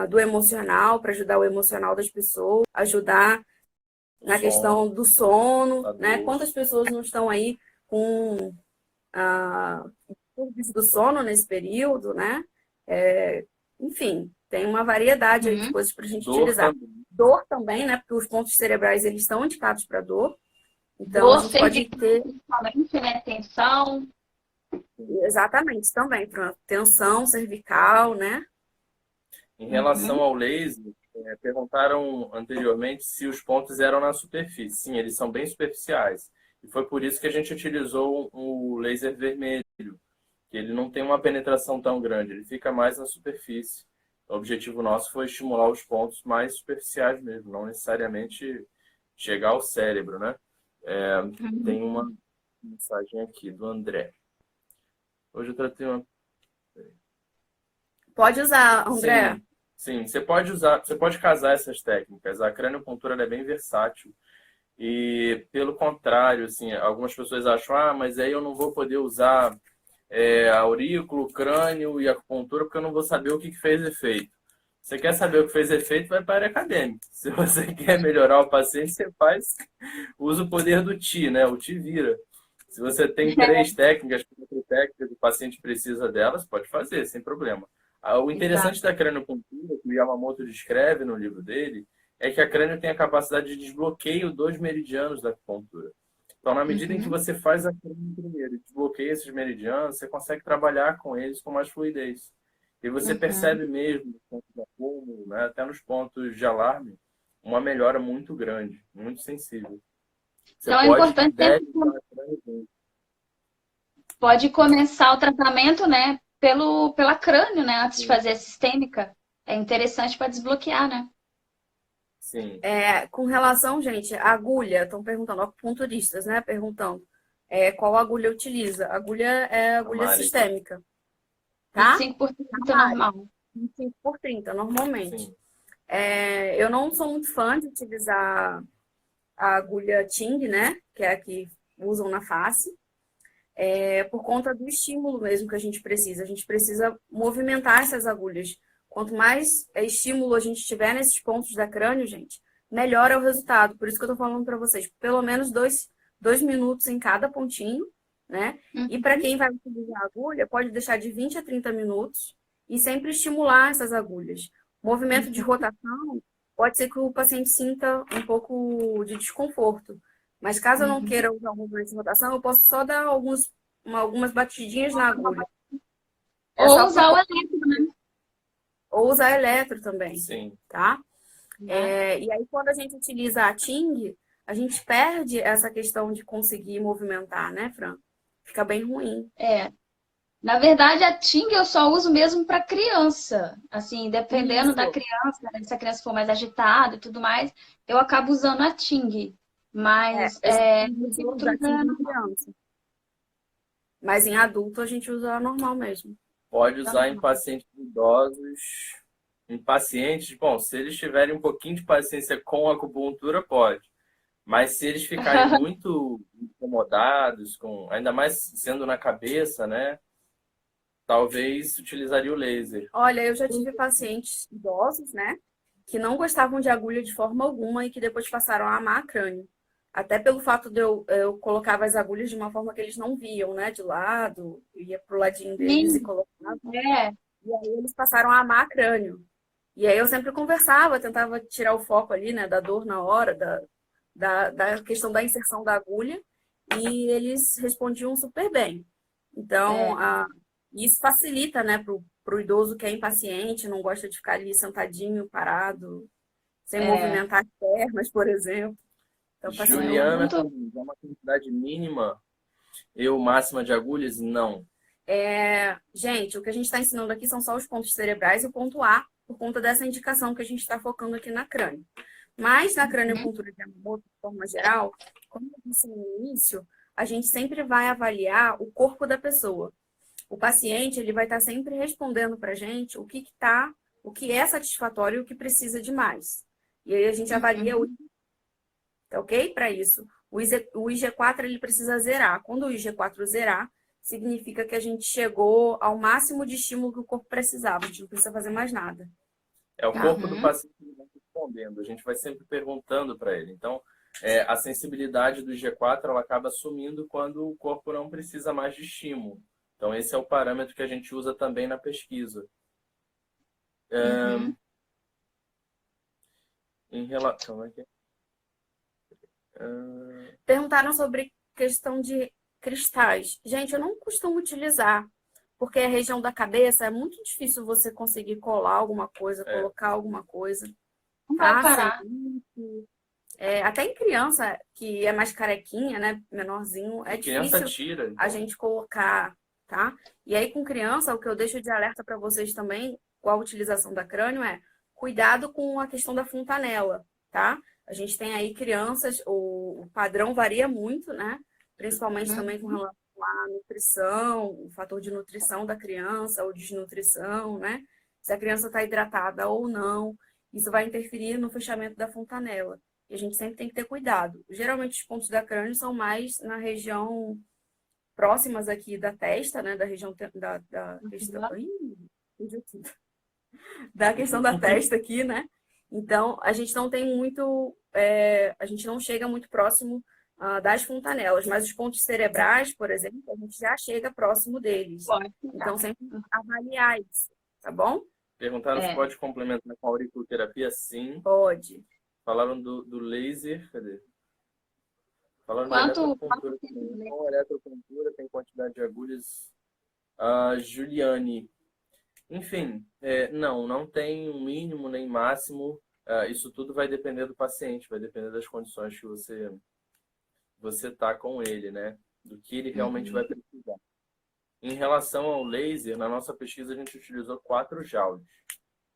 do emocional, para ajudar o emocional das pessoas, ajudar na questão do sono, né? Quantas pessoas não estão aí com distúrbios do sono nesse período, né? Enfim, tem uma variedade aí de coisas para a gente utilizar. Dor também, né? Porque os pontos cerebrais, eles estão indicados para dor. Então, a Dor gente pode cervical, ter, principalmente, né? Tensão. exatamente, também, para tensão cervical, né? Em relação Uhum. ao laser, perguntaram anteriormente se os pontos eram na superfície. Sim, eles são bem superficiais. E foi por isso que a gente utilizou o laser vermelho, que ele não tem uma penetração tão grande, ele fica mais na superfície. O objetivo nosso foi estimular os pontos mais superficiais mesmo, não necessariamente chegar ao cérebro, né? Tem uma mensagem aqui do André. Hoje eu tratei uma. Pode usar, André. Sim, sim, você pode usar, você pode casar essas técnicas. A craniopuntura ela é bem versátil. E pelo contrário, assim, algumas pessoas acham, mas aí eu não vou poder usar aurículo, crânio e acupuntura porque eu não vou saber o que fez efeito. Você quer saber o que fez efeito, vai para a área acadêmica. Se você quer melhorar o paciente, você usa o poder do Ti, né? O Ti vira. Se você tem 3 técnicas, 4 técnicas, o paciente precisa delas, pode fazer, sem problema. O interessante Exato. da craniopuntura, que o Yamamoto descreve no livro dele, é que a crânio tem a capacidade de desbloqueio dos meridianos da acupuntura. Então, na medida em que Uhum. você faz a crânio primeiro e desbloqueia esses meridianos, você consegue trabalhar com eles com mais fluidez. E você Uhum. percebe mesmo, nos pontos de acúmulo, né, até nos pontos de alarme, uma melhora muito grande, muito sensível. Você Então é pode e importante deve sempre usar a crânio junto. pode começar o tratamento, né, pela crânio, né, antes de Sim, fazer a sistêmica. É interessante para desbloquear, né? sim. Com relação, gente, à agulha, estão perguntando, acupunturistas, né? Perguntando qual agulha utiliza. A agulha é A agulha Mari, sistêmica, tá? 25% é normal. 25 por 30 normalmente. sim. Eu não sou muito fã de utilizar a agulha Ting, né? Que é a que usam na face. Por conta do estímulo mesmo que a gente precisa. A gente precisa movimentar essas agulhas. Quanto mais estímulo a gente tiver nesses pontos da crânio, gente, melhor é o resultado. Por isso que eu tô falando para vocês, pelo menos dois minutos em cada pontinho, né? E para Uhum. quem vai utilizar a agulha, pode deixar de 20 a 30 minutos e sempre estimular essas agulhas. Movimento de Uhum. rotação pode ser que o paciente sinta um pouco de desconforto. Mas caso eu não Uhum. queira usar o movimento de rotação, eu posso só dar algumas batidinhas na agulha. É Ou só por usar o conta. eletro, né? Ou usar eletro também, Sim. tá? Né? E aí, quando a gente utiliza a Ting, a gente perde essa questão de conseguir movimentar, né, Fran? Fica bem ruim. É. Na verdade, a Ting eu só uso mesmo para criança. Assim, dependendo da Isso. criança, né, se a criança for mais agitada e tudo mais, eu acabo usando a Ting. Mas A gente os não usa outros a Ting em criança. Mas em adulto a gente usa a normal mesmo. Pode é usar em normal. pacientes idosos, em pacientes, bom, se eles tiverem um pouquinho de paciência com a acupuntura, pode. Mas se eles ficarem muito incomodados, ainda mais sendo na cabeça, né? Talvez utilizaria o laser. Olha, eu já tive pacientes idosos, né, que não gostavam de agulha de forma alguma e que depois passaram a amar crânio. Até pelo fato de eu colocava as agulhas de uma forma que eles não viam, né, de lado, eu ia pro ladinho deles e Sim, colocava. é, E aí eles passaram a amar crânio. E aí eu sempre conversava, tentava tirar o foco ali, né, da dor na hora, da questão da inserção da agulha, e eles respondiam super bem. Então, é, isso facilita, né, pro idoso que é impaciente, não gosta de ficar ali sentadinho, parado, sem é, movimentar as pernas, por exemplo. Então, facilita Juliana, muito. é uma quantidade mínima e o máxima de agulhas? Não. Gente, o que a gente está ensinando aqui são só os pontos cerebrais e o ponto A, por conta dessa indicação que a gente está focando aqui na crânio. Mas na Uhum. craniocultura de Yamamoto, de forma geral, como eu disse no início, a gente sempre vai avaliar o corpo da pessoa. O paciente ele vai estar sempre respondendo para a gente o que é satisfatório e o que precisa de mais. E aí a gente avalia Uhum. tá ok? Para isso. O IG4 ele precisa zerar. Quando o IG4 zerar, significa que a gente chegou ao máximo de estímulo que o corpo precisava. A gente não precisa fazer mais nada. É o Tá? corpo do Uhum. paciente que vai respondendo. A gente vai sempre perguntando para ele. Então, a sensibilidade do G4 ela acaba sumindo quando o corpo não precisa mais de estímulo. Então, esse é o parâmetro que a gente usa também na pesquisa. Uhum. Em relação... Perguntaram sobre questão de cristais. Gente, eu não costumo utilizar, porque a região da cabeça é muito difícil você conseguir colar alguma coisa, colocar alguma coisa. Não vai Tá? parar. Até em criança, que é mais carequinha, né? Menorzinho, é criança difícil tira, então. a gente colocar, tá? E aí, com criança, o que eu deixo de alerta para vocês também, com a utilização da crânio, é cuidado com a questão da fontanela, tá? A gente tem aí crianças, o padrão varia muito, né? Principalmente também com relação à nutrição, o fator de nutrição da criança, ou desnutrição, né? Se a criança está hidratada ou não. Isso vai interferir no fechamento da fontanela. E a gente sempre tem que ter cuidado. Geralmente, os pontos da crânio são mais na região próximas aqui da testa, né? Da região da questão... da questão da testa aqui, né? Então, a gente não tem muito... a gente não chega muito próximo das fontanelas. Mas os pontos cerebrais, por exemplo, a gente já chega próximo deles. Então, sempre avaliar isso, tá bom? Perguntaram se pode complementar com a auriculoterapia? Sim. Pode. Falaram do laser, cadê? Falaram de Quanto eletropuntura também. Qual eletropuntura tem quantidade de agulhas? Juliane. Enfim, não tem um mínimo nem máximo. Isso tudo vai depender do paciente, vai depender das condições que você tá com ele, né? Do que ele realmente vai precisar. Em relação ao laser, na nossa pesquisa a gente utilizou 4 joules.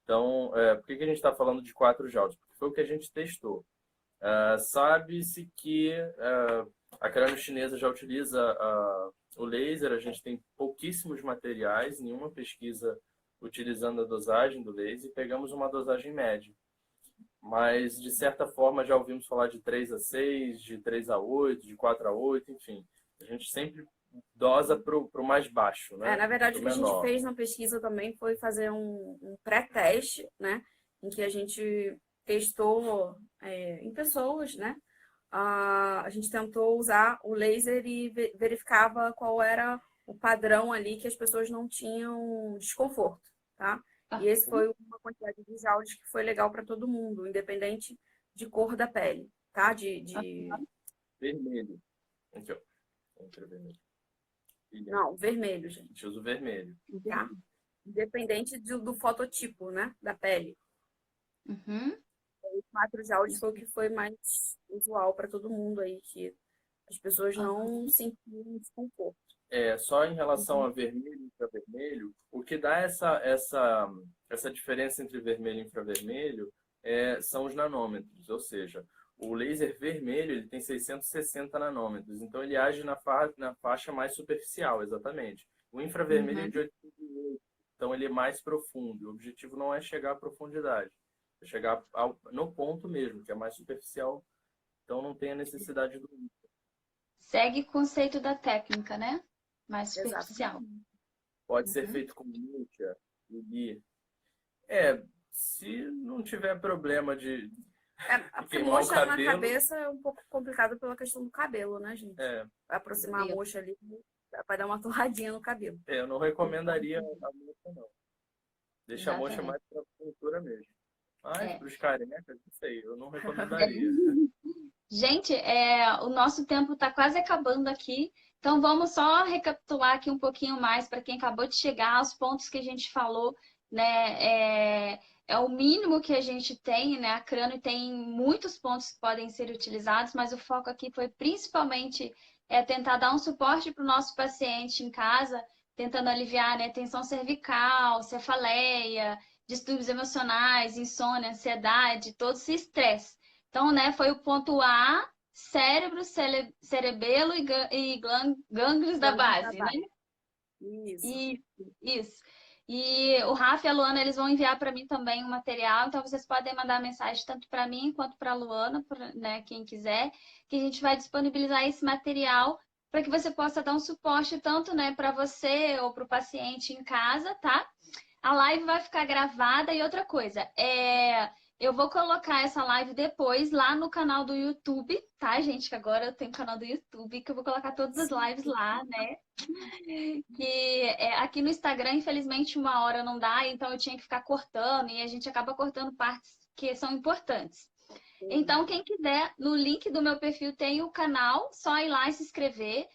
Então, por que a gente está falando de 4 joules? Porque foi o que a gente testou. Sabe-se que a crânio chinesa já utiliza o laser, a gente tem pouquíssimos materiais, nenhuma pesquisa utilizando a dosagem do laser, e pegamos uma dosagem média. Mas, de certa forma, já ouvimos falar de 3 a 6, de 3 a 8, de 4 a 8, enfim. A gente sempre dosa para o mais baixo, né? Na verdade, o que a gente fez na pesquisa também foi fazer um pré-teste, né? Em que a gente testou em pessoas, né? A gente tentou usar o laser e verificava qual era o padrão ali que as pessoas não tinham desconforto, tá? E esse foi uma quantidade de joules que foi legal para todo mundo, independente de cor da pele, tá? Vermelho. Aqui, ó. Vermelho. Não, vermelho, gente. A gente usa o vermelho. Tá? Independente do fototipo, né? Da pele. Os 4 joules foi o que foi mais usual para todo mundo aí, que as pessoas não sentiam desconforto. Só em relação a vermelho e infravermelho, o que dá essa diferença entre vermelho e infravermelho são os nanômetros, ou seja, o laser vermelho ele tem 660 nanômetros, então ele age na faixa mais superficial, exatamente. O infravermelho é de 808, então ele é mais profundo. O objetivo não é chegar à profundidade, é chegar no ponto mesmo, que é mais superficial, então não tem a necessidade do infra. Segue o conceito da técnica, né? Mais superficial. Exatamente. Pode ser feito com múcia, se não tiver problema de A queimar o moxa na cabelo. cabeça é um pouco complicado pela questão do cabelo, né, gente? Vai aproximar a moxa ali, vai dar uma torradinha no cabelo. Eu não recomendaria a mocha, não. Deixa a mocha mais pra pintura mesmo. Mas pros carecas, não sei, eu não recomendaria. Gente, o nosso tempo está quase acabando aqui, então vamos só recapitular aqui um pouquinho mais para quem acabou de chegar, os pontos que a gente falou, né? É o mínimo que a gente tem, né? A crânio tem muitos pontos que podem ser utilizados, mas o foco aqui foi principalmente tentar dar um suporte para o nosso paciente em casa, tentando aliviar, né, tensão cervical, cefaleia, distúrbios emocionais, insônia, ansiedade, todo esse estresse. Então, né, foi o ponto A, cérebro, cerebelo e gânglios da base, né? Isso. E o Rafa e a Luana, eles vão enviar para mim também um material, então vocês podem mandar mensagem tanto para mim quanto para a Luana, né, quem quiser, que a gente vai disponibilizar esse material para que você possa dar um suporte tanto, né, para você ou para o paciente em casa, tá? A live vai ficar gravada e outra coisa, eu vou colocar essa live depois lá no canal do YouTube, tá, gente? Que agora eu tenho um canal do YouTube, que eu vou colocar todas as lives lá, né? Que aqui no Instagram, infelizmente, 1 hora não dá, então eu tinha que ficar cortando, e a gente acaba cortando partes que são importantes. Então, quem quiser, no link do meu perfil tem o canal, só ir lá e se inscrever.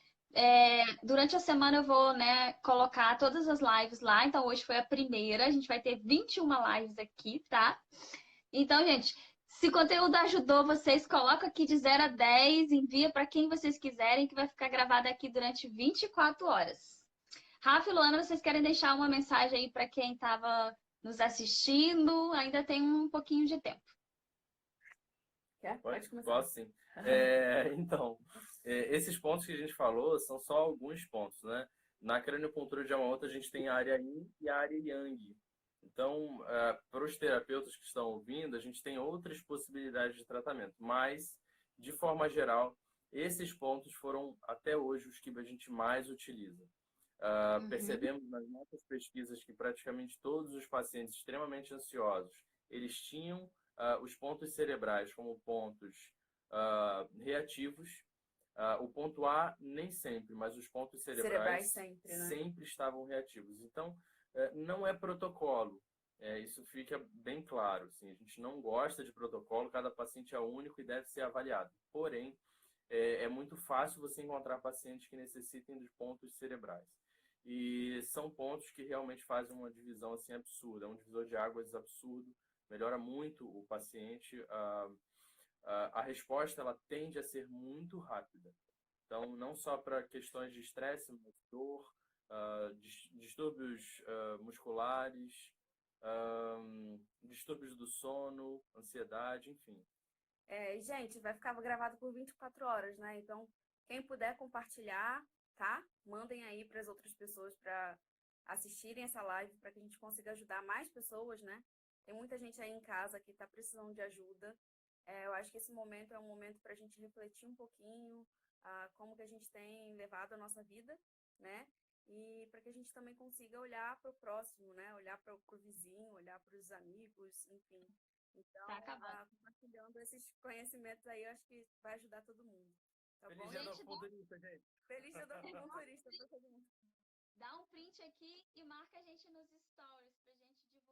Durante a semana eu vou, né, colocar todas as lives lá. Então, hoje foi a primeira. A gente vai ter 21 lives aqui, tá? Então, gente, se o conteúdo ajudou vocês, coloca aqui de 0 a 10, envia para quem vocês quiserem, que vai ficar gravado aqui durante 24 horas. Rafa e Luana, vocês querem deixar uma mensagem aí para quem estava nos assistindo? Ainda tem um pouquinho de tempo. Quer? Pode começar. Posso sim. Então, esses pontos que a gente falou são só alguns pontos, né? Na craniopuntura de Yamamoto, a gente tem a área Yin e a área Yang. Então, para os terapeutas que estão ouvindo, a gente tem outras possibilidades de tratamento, mas, de forma geral, esses pontos foram, até hoje, os que a gente mais utiliza. Percebemos nas nossas pesquisas que praticamente todos os pacientes extremamente ansiosos, eles tinham os pontos cerebrais como pontos reativos. O ponto A nem sempre, mas os pontos cerebrais sempre, né? sempre estavam reativos. Então, não é protocolo. Isso fica bem claro. Assim, a gente não gosta de protocolo, cada paciente é único e deve ser avaliado. Porém, é muito fácil você encontrar pacientes que necessitem dos pontos cerebrais. E são pontos que realmente fazem uma divisão assim, absurda, é um divisor de águas absurdo, melhora muito o paciente. A resposta ela tende a ser muito rápida. Então, não só para questões de estresse, mas dor, distúrbios musculares, distúrbios do sono, ansiedade, enfim. Gente, vai ficar gravado por 24 horas, né? Então, quem puder compartilhar, tá? Mandem aí para as outras pessoas para assistirem essa live, para que a gente consiga ajudar mais pessoas, né? Tem muita gente aí em casa que está precisando de ajuda. Eu acho que esse momento é um momento para a gente refletir um pouquinho como que a gente tem levado a nossa vida, né? E para que a gente também consiga olhar para o próximo, né? Olhar para o vizinho, olhar para os amigos, enfim. Então, compartilhando esses conhecimentos aí, eu acho que vai ajudar todo mundo. Tá Feliz bom? dia do acupunturista, gente. Feliz dia do acupunturista para todo mundo. Dá um print aqui e marca a gente nos stories pra gente divulgar.